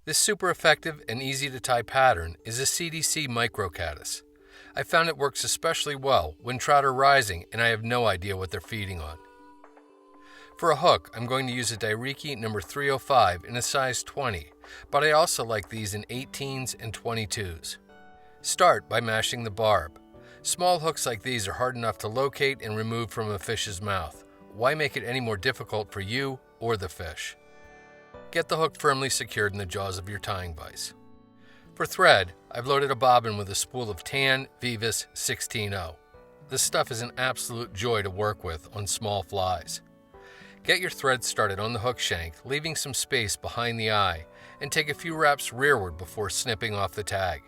This super effective and easy to tie pattern is a CDC Micro Caddis. I found it works especially well when trout are rising and I have no idea what they're feeding on. For a hook, I'm going to use a Dai-Riki number 305 in a size 20, but I also like these in 18s and 22s. Start by mashing the barb. Small hooks like these are hard enough to locate and remove from a fish's mouth. Why make it any more difficult for you or the fish? Get the hook firmly secured in the jaws of your tying vise. For thread, I've loaded a bobbin with a spool of tan Veevus 16-0. This stuff is an absolute joy to work with on small flies. Get your thread started on the hook shank, leaving some space behind the eye, and take a few wraps rearward before snipping off the tag.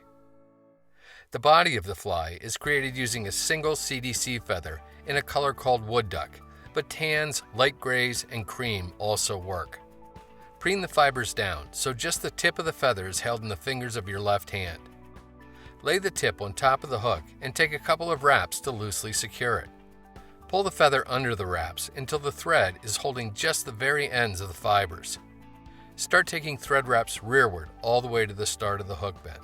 The body of the fly is created using a single CDC feather in a color called wood duck, but tans, light grays, and cream also work. Preen the fibers down so just the tip of the feather is held in the fingers of your left hand. Lay the tip on top of the hook and take a couple of wraps to loosely secure it. Pull the feather under the wraps until the thread is holding just the very ends of the fibers. Start taking thread wraps rearward all the way to the start of the hook bend.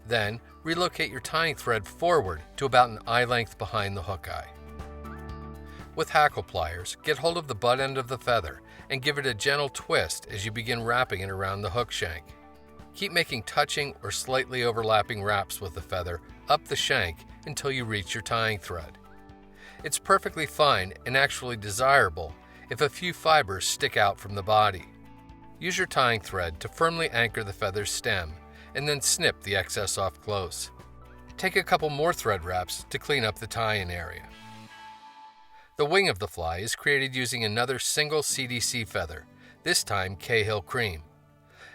Then, relocate your tying thread forward to about an eye length behind the hook eye. With hackle pliers, get hold of the butt end of the feather and give it a gentle twist as you begin wrapping it around the hook shank. Keep making touching or slightly overlapping wraps with the feather up the shank until you reach your tying thread. It's perfectly fine and actually desirable if a few fibers stick out from the body. Use your tying thread to firmly anchor the feather's stem and then snip the excess off close. Take a couple more thread wraps to clean up the tie-in area. The wing of the fly is created using another single CDC feather, this time Cahill cream.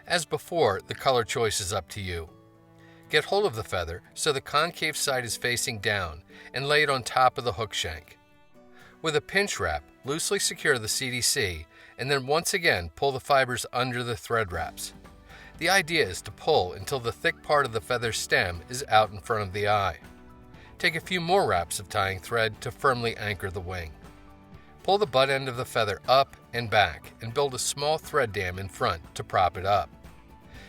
As before, the color choice is up to you. Get hold of the feather so the concave side is facing down and lay it on top of the hook shank. With a pinch wrap, loosely secure the CDC and then once again pull the fibers under the thread wraps. The idea is to pull until the thick part of the feather stem is out in front of the eye. Take a few more wraps of tying thread to firmly anchor the wing. Pull the butt end of the feather up and back and build a small thread dam in front to prop it up.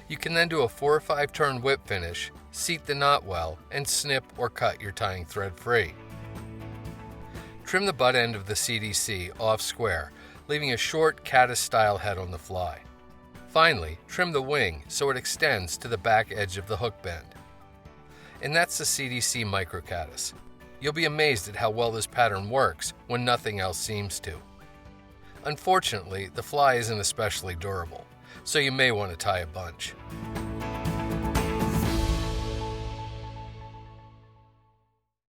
You can then do a 4 or 5 turn whip finish, seat the knot well, and snip or cut your tying thread free. Trim the butt end of the CDC off square, leaving a short caddis-style head on the fly. Finally, trim the wing so it extends to the back edge of the hook bend. And that's the CDC Micro Caddis. You'll be amazed at how well this pattern works when nothing else seems to. Unfortunately, the fly isn't especially durable, so you may want to tie a bunch.